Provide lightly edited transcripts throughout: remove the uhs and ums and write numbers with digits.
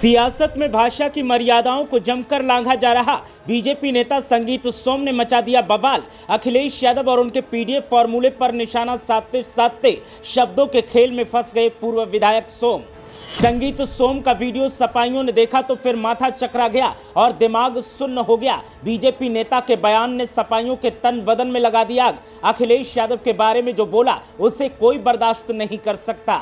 सियासत में भाषा की मर्यादाओं को जमकर लांघा जा रहा। बीजेपी नेता संगीत सोम ने मचा दिया बवाल। अखिलेश यादव और उनके पीडीएफ फॉर्मूले पर निशाना साधते साधते शब्दों के खेल में फंस गए पूर्व विधायक सोम। संगीत सोम का वीडियो सपाइयों ने देखा तो फिर माथा चकरा गया और दिमाग सुन्न हो गया। बीजेपी नेता के बयान ने सपाइयों के तन बदन में लगा दिया आग। अखिलेश यादव के बारे में जो बोला उसे कोई बर्दाश्त नहीं कर सकता।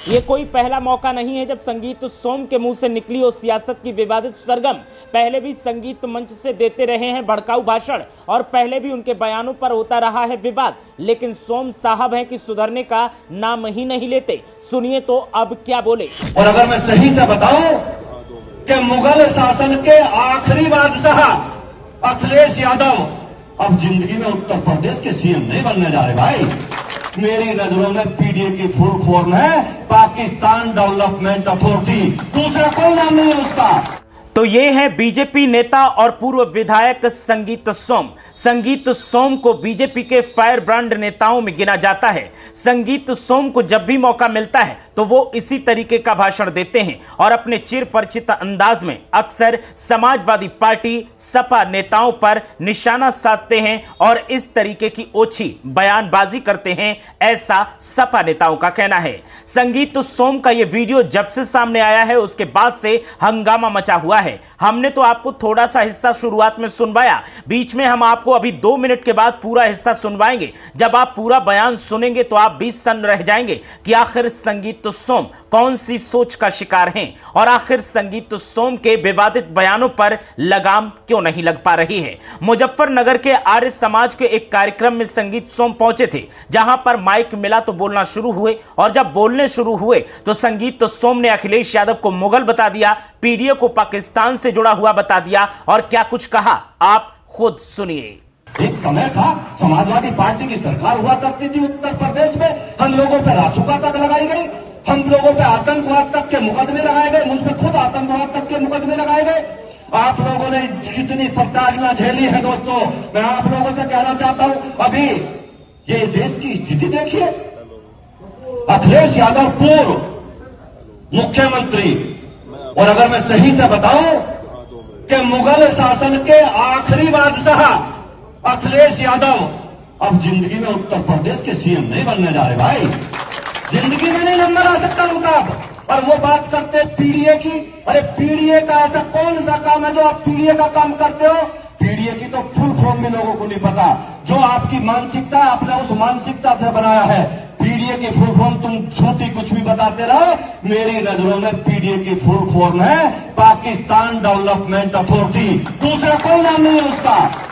ये कोई पहला मौका नहीं है जब संगीत सोम के मुंह से निकली हो सियासत की विवादित सरगम। पहले भी संगीत मंच से देते रहे हैं भड़काऊ भाषण और पहले भी उनके बयानों पर होता रहा है विवाद, लेकिन सोम साहब हैं कि सुधरने का नाम ही नहीं लेते। सुनिए तो अब क्या बोले। और अगर मैं सही से बताऊं कि मुगल शासन के आखिरी बादशाह अखिलेश यादव अब जिंदगी में उत्तर प्रदेश के सीएम नहीं बनने जा रहे भाई। मेरी नजरों में पीडीए की फुल फॉर्म है पाकिस्तान डेवलपमेंट अथॉरिटी, दूसरा कोई नाम नहीं है उसका। तो ये है बीजेपी नेता और पूर्व विधायक संगीत सोम। संगीत सोम को बीजेपी के फायर ब्रांड नेताओं में गिना जाता है। संगीत सोम को जब भी मौका मिलता है तो वो इसी तरीके का भाषण देते हैं और अपने चिर परिचित अंदाज में अक्सर समाजवादी पार्टी सपा नेताओं पर निशाना साधते हैं और इस तरीके की ओछी बयानबाजी करते हैं, ऐसा सपा नेताओं का कहना है। संगीत सोम का ये वीडियो जब से सामने आया है उसके बाद से हंगामा मचा हुआ है। हमने तो आपको थोड़ा सा हिस्सा शुरुआत में सुनवाया, बीच में हम आपको अभी 2 मिनट के बाद पूरा हिस्सा सुनवाएंगे। जब आप पूरा बयान सुनेंगे तो आप भी सन्न रह जाएंगे कि आखिर संगीत सोम कौन सी सोच का शिकार हैं और आखिर संगीत सोम के विवादित बयानों पर लगाम क्यों नहीं लग पा रही है। मुजफ्फरनगर के आर्य समाज के एक कार्यक्रम में संगीत सोम पहुंचे थे, जहां पर माइक मिला तो बोलना शुरू हुए और जब बोलने शुरू हुए तो संगीत सोम ने अखिलेश यादव को मुगल बता दिया, पीडीए को पाकिस्तान से जुड़ा हुआ बता दिया और क्या कुछ कहा आप खुद सुनिए। एक समय था समाजवादी पार्टी की सरकार हुआ करती थी उत्तर प्रदेश में, हम लोगों पर रासुका तक लगाई गई, हम लोगों पे आतंकवाद तक के मुकदमे लगाए गए, मुझ पर खुद आतंकवाद तक के मुकदमे लगाए गए। आप लोगों ने कितनी प्रताड़ना झेली है दोस्तों, मैं आप लोगों से कहना चाहता हूं, अभी ये देश की स्थिति देखिए। अखिलेश यादव पूर्व मुख्यमंत्री, और अगर मैं सही से बताऊं कि मुगल शासन के आखिरी बादशाह अखिलेश यादव अब जिंदगी में उत्तर प्रदेश के सीएम नहीं बनने जा रहे भाई। जिंदगी में नहीं नंबर आ सकता उनका। और वो बात करते हैं पीडीए की। अरे पीडीए का ऐसा कौन सा काम है जो आप पीडीए का काम करते हो? पीडीए की तो फुल फॉर्म भी लोगों को नहीं पता। जो आपकी मानसिकता आपने उस मानसिकता से बनाया है। पीडीए की फुल फॉर्म तुम झूठी कुछ भी बताते रहो, मेरी नजरों में पीडीए की फुल फॉर्म है पाकिस्तान डेवलपमेंट अथॉरिटी, दूसरा कोई नाम नहीं है उसका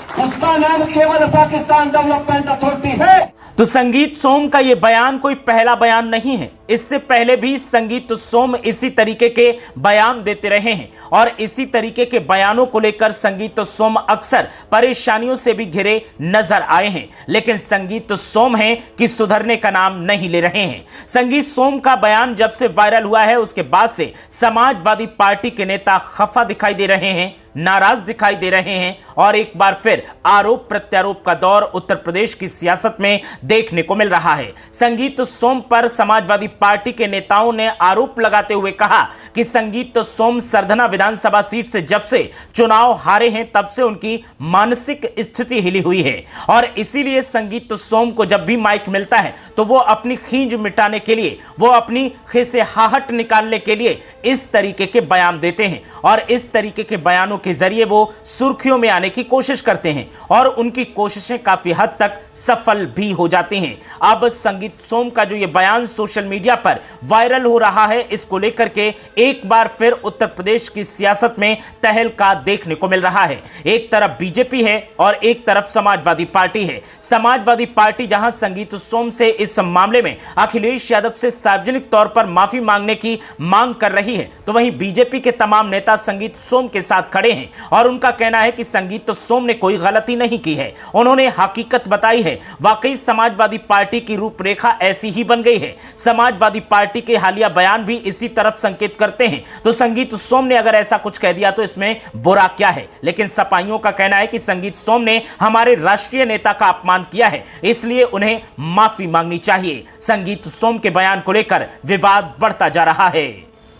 नाम केवल पाकिस्तान डेवलपमेंट अथॉरिटी है। तो संगीत सोम का यह बयान कोई पहला बयान नहीं है। इससे पहले भी संगीत सोम इसी तरीके के बयान देते रहे हैं और इसी तरीके के बयानों को लेकर संगीत सोम अक्सर परेशानियों से भी घिरे नजर आए हैं, लेकिन संगीत सोम हैं कि सुधरने का नाम नहीं ले रहे हैं। संगीत सोम का बयान जब से वायरल हुआ है उसके बाद से समाजवादी पार्टी के नेता खफा दिखाई दे रहे हैं, नाराज दिखाई दे रहे हैं और एक बार फिर आरोप प्रत्यारोप का दौर उत्तर प्रदेश की सियासत में देखने को मिल रहा है। संगीत सोम पर समाजवादी पार्टी के नेताओं ने आरोप लगाते हुए कहा कि संगीत सोम सरधना विधानसभा सीट से जब से चुनाव हारे हैं तब से उनकी मानसिक स्थिति हिली हुई है और इसीलिए संगीत सोम को जब भी माइक मिलता है तो वो अपनी खींच मिटाने के लिए, वो अपनी खिसेहाहट निकालने के लिए इस तरीके के बयान देते हैं और इस तरीके के बयानों के जरिए वो सुर्खियों में आने की कोशिश करते हैं और उनकी कोशिशें काफी हद तक सफल भी हो जाती हैं। अब संगीत सोम का जो ये बयान सोशल मीडिया पर वायरल हो रहा है, इसको लेकर के एक बार फिर उत्तर प्रदेश की सियासत में तहलका देखने को मिल रहा है। एक तरफ बीजेपी है और एक तरफ समाजवादी पार्टी है। समाजवादी पार्टी जहां संगीत सोम से इस मामले में अखिलेश यादव से सार्वजनिक तौर पर माफी मांगने की मांग कर रही है, तो वहीं बीजेपी के तमाम नेता संगीत सोम के साथ खड़े हैं और उनका कहना है कि संगीत सोम ने कोई गलती नहीं की है, उन्होंने हकीकत बताई है। वाकई समाजवादी पार्टी की रूपरेखा ऐसी ही बन गई है। समाजवादी पार्टी के हालिया बयान भी इसी तरफ संकेत करते हैं। तो संगीत सोम ने अगर ऐसा कुछ कह दिया तो इसमें बुरा क्या है, लेकिन सपाइयों का कहना है कि संगीत सोम ने हमारे राष्ट्रीय नेता का अपमान किया है, इसलिए उन्हें माफी मांगनी चाहिए। संगीत सोम के बयान को लेकर विवाद बढ़ता जा रहा है।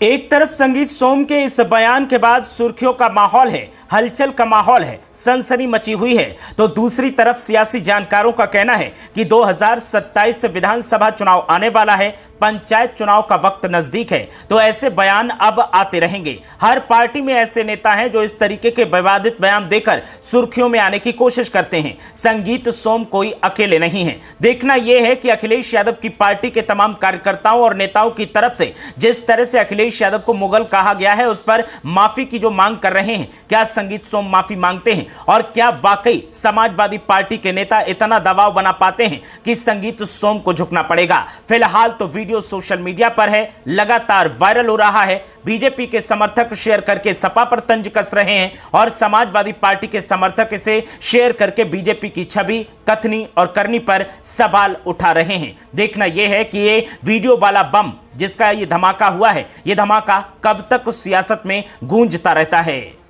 एक तरफ संगीत सोम के इस बयान के बाद सुर्खियों का माहौल है, हलचल का माहौल है, सनसनी मची हुई है, तो दूसरी तरफ सियासी जानकारों का कहना है कि 2027 विधानसभा चुनाव आने वाला है, पंचायत चुनाव का वक्त नजदीक है, तो ऐसे बयान अब आते रहेंगे। हर पार्टी में ऐसे नेता हैं जो इस तरीके के विवादित बयान देकर सुर्खियों में आने की कोशिश करते हैं। संगीत सोम कोई अकेले नहीं है। देखना यह है कि अखिलेश यादव की पार्टी के तमाम कार्यकर्ताओं और नेताओं की तरफ से जिस तरह से अखिलेश यादव को मुगल कहा गया है, उस पर माफी की जो मांग कर रहे हैं, क्या संगीत सोम माफी मांगते हैं और क्या वाकई समाजवादी पार्टी के नेता इतना दबाव बना पाते हैं कि संगीत सोम को झुकना पड़ेगा। फिलहाल तो वीडियो सोशल मीडिया पर है, लगातार वायरल हो रहा है। बीजेपी के समर्थक शेयर करके सपा पर तंज कस रहे हैं और समाजवादी पार्टी के समर्थक इसे शेयर करके बीजेपी की छवि, कथनी और करनी पर सवाल उठा रहे हैं। देखना यह है कि ये वीडियो वाला बम जिसका ये धमाका हुआ है, ये धमाका कब तक सियासत में गूंजता रहता है।